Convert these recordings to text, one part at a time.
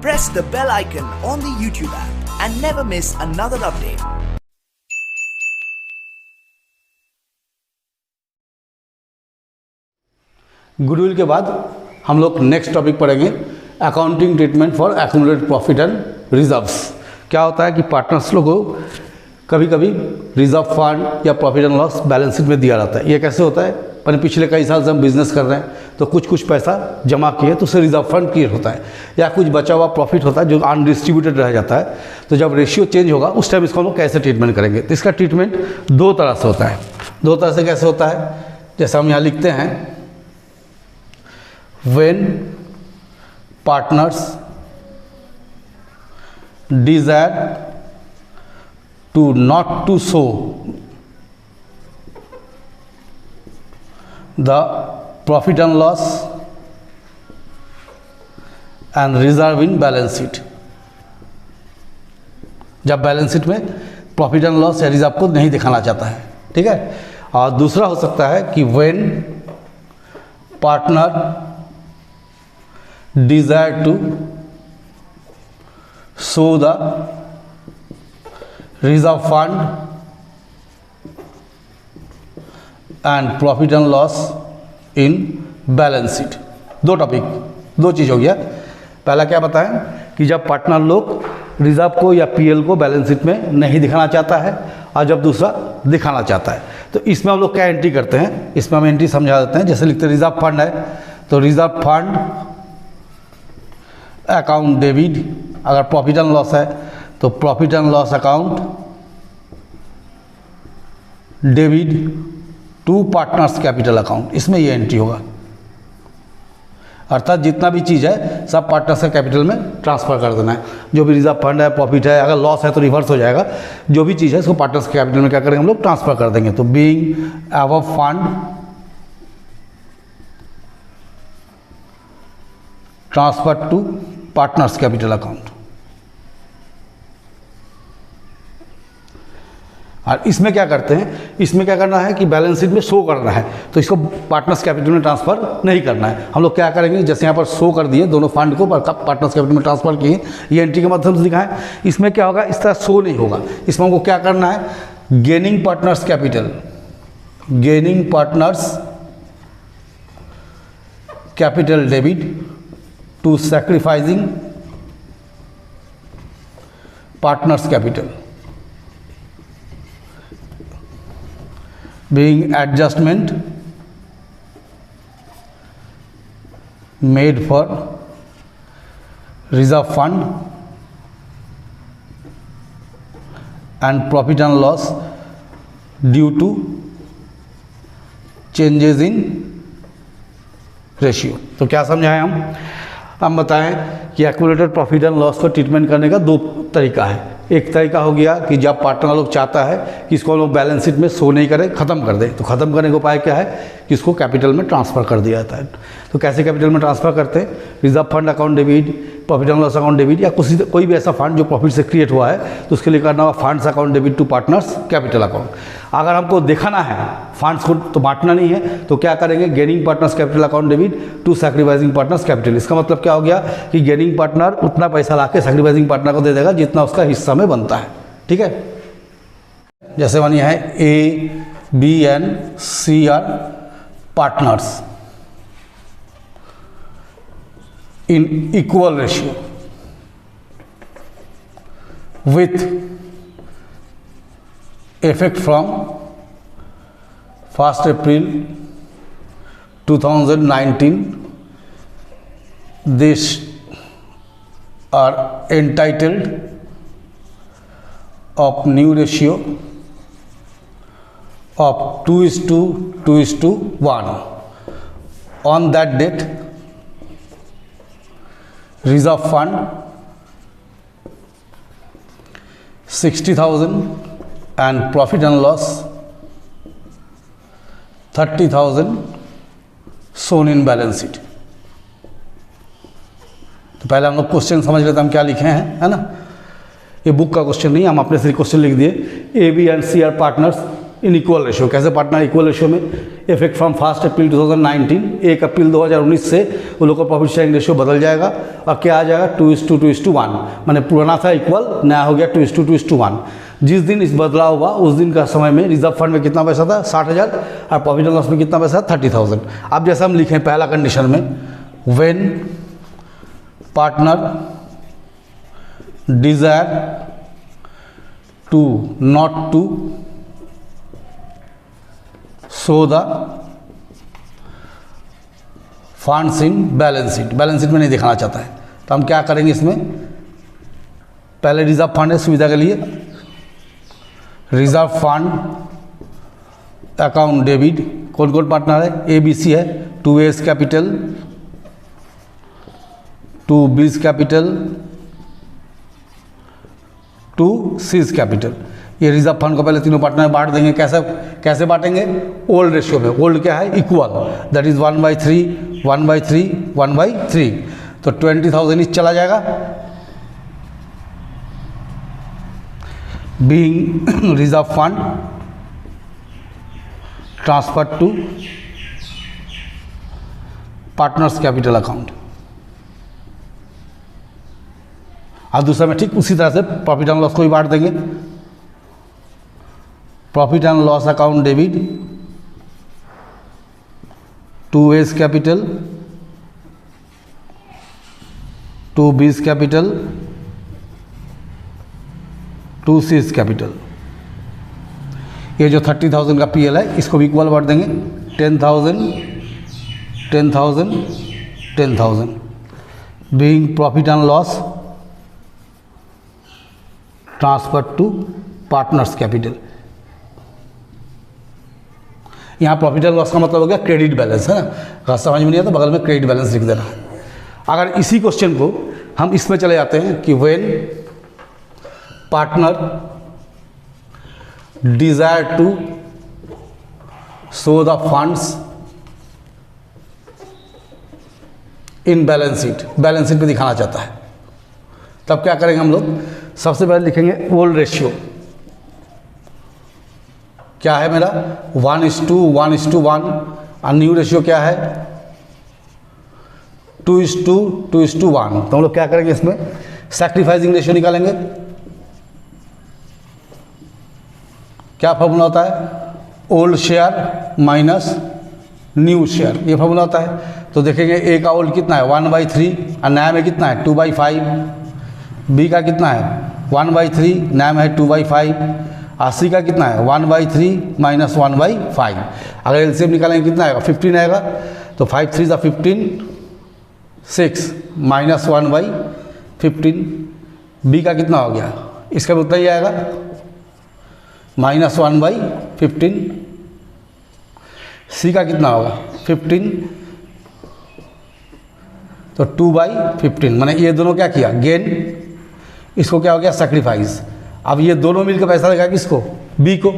Press the bell icon on the YouTube app and never miss another update. Goodwill के बाद हम लोग next topic पढ़ेंगे accounting treatment for accumulated profit and reserves. क्या होता है कि पार्टनर्स लोगों को कभी कभी रिजर्व फंड या profit and loss balance sheet में दिया जाता है। ये कैसे होता है, मैंने पिछले कई साल से हम बिजनेस कर रहे हैं तो कुछ पैसा जमा किए तो उससे रिजर्व फंड क्रिएट होता है, या कुछ बचा हुआ प्रॉफिट होता है जो अनडिस्ट्रीब्यूटेड रह जाता है। तो जब रेशियो चेंज होगा उस टाइम इसको हम लोग कैसे ट्रीटमेंट करेंगे, तो इसका ट्रीटमेंट दो तरह से होता है। दो तरह से कैसे होता है, जैसे हम यहाँ लिखते हैं, when partners desire to not to show the profit and loss and reserve in balance sheet। जब बैलेंस शीट में प्रॉफिट एंड लॉस या रिजर्व को नहीं दिखाना चाहता है, ठीक है। और दूसरा हो सकता है कि when partner desire to show the reserve fund and profit and loss in balance sheet। दो टॉपिक, दो चीज़ हो गया। पहला क्या बताएं कि जब पार्टनर लोग रिजर्व को या पीएल को बैलेंस शीट में नहीं दिखाना चाहता है, और जब दूसरा दिखाना चाहता है तो इसमें हम लोग क्या एंट्री करते हैं, इसमें हम एंट्री समझा देते हैं। जैसे लिखते हैं रिजर्व फंड है तो रिजर्व फंड अकाउंट डेबिट, अगर प्रॉफिट एंड लॉस है तो profit and loss account debit to partners capital account, इसमें ये एंट्री होगा। अर्थात जितना भी चीज़ है सब पार्टनर्स के कैपिटल में ट्रांसफ़र कर देना है। जो भी रिजर्व फंड है, प्रॉफिट है, अगर लॉस है तो रिवर्स हो जाएगा। जो भी चीज़ है इसको पार्टनर्स के कैपिटल में क्या करेंगे, हम लोग ट्रांसफ़र कर देंगे। तो being above fund transfer to partners capital account. और इसमें क्या करते हैं, इसमें क्या करना है कि बैलेंस शीट में शो करना है, तो इसको पार्टनर्स कैपिटल में ट्रांसफ़र नहीं करना है। हम लोग क्या करेंगे, जैसे यहाँ पर शो कर दिए दोनों फंड को पार्टनर्स कैपिटल में ट्रांसफ़र किए, ये एंट्री के माध्यम से दिखाएं। इसमें क्या होगा, इस तरह शो नहीं होगा। इसमें हमको क्या करना है, gaining partners capital, gaining partners capital debit to sacrificing partners capital, being adjustment made for reserve fund and profit and loss due to changes in ratio। तो क्या समझाएं हम बताएं कि एक्यूमुलेटेड प्रॉफिट एंड लॉस को ट्रीटमेंट करने का दो तरीका है। एक तरीका हो गया कि जब पार्टनर लोग चाहता है कि इसको लोग बैलेंस शीट में शो नहीं करें, ख़त्म कर दें, तो ख़त्म करने का उपाय क्या है कि इसको कैपिटल में ट्रांसफ़र कर दिया जाता है। तो कैसे कैपिटल में ट्रांसफ़र करते हैं, reserve fund account debit, profit and loss account debit, या कोई भी ऐसा फंड जो प्रॉफिट से क्रिएट हुआ है तो उसके लिए करना होगा funds account debit to partners capital account. अगर हमको दिखाना है फंड्स को तो बांटना नहीं है, तो क्या करेंगे, gaining partners capital account debit to sacrificing partners capital. इसका मतलब क्या हो गया कि गेनिंग पार्टनर उतना पैसा ला के सैक्रिफाइसिंग पार्टनर को दे देगा जितना उसका हिस्सा में बनता है, ठीक है। जैसे मानिए है A B and C are partners in equal ratio with effect from 1st April 2019, these are entitled of new ratio of 2:1. On that date, reserve fund 60,000 and profit and loss 30,000 shown in balance sheet। तो पहले हम लोग question समझ लेते हैं हम क्या लिखे हैं, है ना। ये बुक का क्वेश्चन नहीं, हम अपने से क्वेश्चन लिख दिए। A B and C are partners in equal ratio. कैसे बांटना है इक्वल रेशियो में? इफेक्ट फ्रॉम 1 अप्रैल 2019, 1 अप्रैल 2019 से उन लोगों का प्रॉफिट शेयरिंग रेशियो बदल जाएगा और क्या आ जाएगा 2:2:1। मैंने पुराना था इक्वल, नया हो गया 2:2:1। जिस दिन इस बदलाव हुआ उस दिन का समय में रिजर्व फंड में कितना पैसा था? 60,000 और प्रॉफिट एंड लॉस में कितना पैसा? 30,000। अब जैसे हम लिखें पहला कंडीशन में, when partner desire to not to show the funds in balance sheet, balance sheet में नहीं दिखाना चाहता है, तो हम क्या करेंगे इसमें? पहले रिजर्व फंड है सुविधा के लिए, रिजर्व फंड अकाउंट डेबिट, कौन कौन पार्टनर है? ABC है, 2A's capital, 2B's capital, 2C's capital. ये रिजर्व फंड को पहले तीनों पार्टनर में बांट देंगे। कैसे बांटेंगे? ओल्ड रेशियो में। ओल्ड क्या है? Equal, that is 1/3, 1/3, 1/3। तो 20,000 इस चला जाएगा, being reserve fund transfer to partners capital account. और दूसरा में ठीक उसी तरह से प्रॉफिट एंड लॉस को भी बांट देंगे। Profit and loss account debit, 2A's capital, 2B's capital, 2C's capital. ये जो 30,000 का PL है इसको भी इक्वल बांट देंगे, 10,000, 10,000, 10,000। Being profit and loss transfer to partners capital. यहाँ प्रॉफिट एंड लॉस का मतलब हो गया क्रेडिट बैलेंस, है ना? अगर समझ में नहीं आता बगल में क्रेडिट बैलेंस लिख देना है। अगर इसी क्वेश्चन को हम इसमें चले जाते हैं कि when partner desire to show the funds in balance sheet, balance sheet पे दिखाना चाहता है, तब क्या करेंगे हम लोग? सबसे पहले लिखेंगे ओल्ड रेशियो। क्या है मेरा? 1:1:1। और न्यू रेशियो क्या है? 2:2:1। तो हम लोग क्या करेंगे इसमें? सैक्रिफाइसिंग रेशियो निकालेंगे। क्या फॉर्मूला होता है? Old share minus new share, ये फॉर्मूला होता है। तो देखेंगे ए का ओल्ड कितना है? 1/3 और नया में कितना है? 2/5। बी का कितना है? 1/3, नया में है 2/5। और सी का कितना है? 1/3 माइनस 1/5। अगर एलसीएम निकालेंगे कितना आएगा? 15 आएगा। तो 5 3 15, 6 माइनस 1/15। बी का कितना हो गया? इसका भी उतना ही आएगा, माइनस 1/15। सी का कितना होगा? 15, तो 2/15। मैंने ये दोनों क्या किया? गेन। इसको क्या हो गया? सैक्रिफाइस। अब ये दोनों मिलकर पैसा लगा किसको? बी को,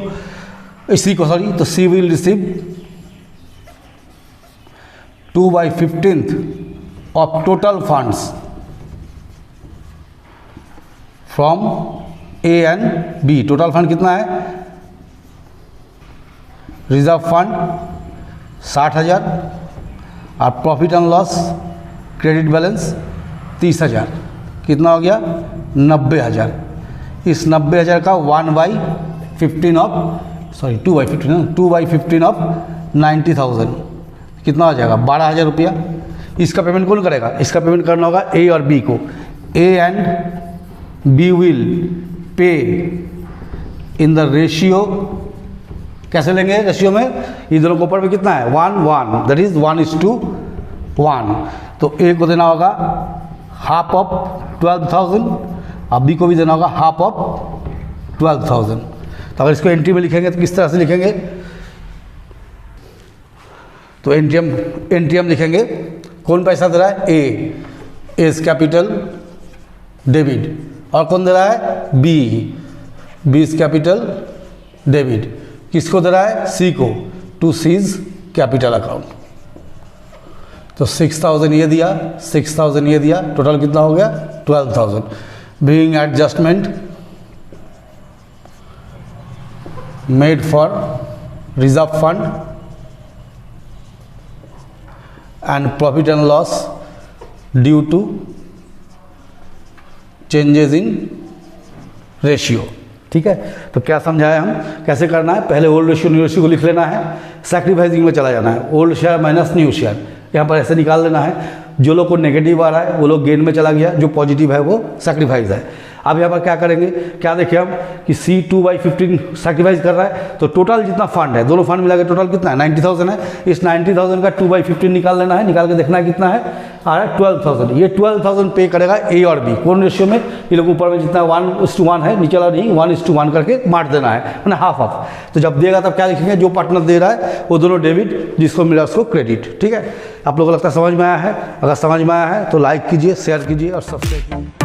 सी को सॉरी। तो C will receive 2/15 of total funds from A and B. Total fund कितना है? रिजर्व फंड 60,000 और profit and loss credit balance 30,000। कितना हो गया? 90,000। इस 90,000 का 1/15 ऑफ 2/15 ऑफ 90,000 कितना हो जाएगा? 12,000 रुपया। इसका पेमेंट कौन करेगा? इसका पेमेंट करना होगा ए और बी को। ए and B will pay in the ratio. कैसे लेंगे रेशियो में? ये दोनों के ऊपर में कितना है? 1:1, दैट इज 1:1। तो ए को देना होगा हाफ ऑफ 12,000 और बी को भी देना होगा हाफ ऑफ 12,000। तो अगर इसको एंट्री में लिखेंगे तो किस तरह से लिखेंगे? तो एंट्री हम लिखेंगे, कौन पैसा दे रहा है? ए, एस कैपिटल डेबिट। और कौन दे रहा है? बी, बीस कैपिटल डेबिट। किसको दे रहा है? सी को, टू सीज कैपिटल अकाउंट। तो 6,000 ये दिया, 6,000 ये दिया, टोटल कितना हो गया? 12,000। Being adjustment made for reserve fund and profit and loss due to changes in ratio. ठीक है, तो क्या समझाया हम, कैसे करना है, पहले ओल्ड रेशियो न्यू रेशियो को लिख लेना है, सैक्रिफाइसिंग में चला जाना है, old share minus new share, यहाँ पर ऐसे निकाल लेना है, जो लोग को नेगेटिव आ रहा है वो लोग गेन में चला गया, जो पॉजिटिव है वो सैक्रिफाइस है। अब यहाँ पर क्या करेंगे, क्या देखें हम कि C2/15 सैक्रिफाइस कर रहा है, तो टोटल जितना फंड है, दोनों फंड मिला के टोटल कितना है 90,000 है, इस 90,000 का 2/15 निकाल लेना है, निकाल के देखना है कितना है, आ रहा है 12,000। ये 12,000 पे करेगा A और B, कौन रेशियो में, ये लोग ऊपर में जितना 1:1 है, नीचे वाला नहीं 1:1 करके बांट देना है, मैंने हाफ हाफ। तो जब देगा तब क्या लिखेंगे, जो पार्टनर दे रहा है वो दोनों डेबिट, जिसको मिला उसको क्रेडिट। ठीक है, आप लोगों को लगता है समझ में आया है, अगर समझ में आया है तो लाइक कीजिए, शेयर कीजिए और सब्सक्राइब कीजिए।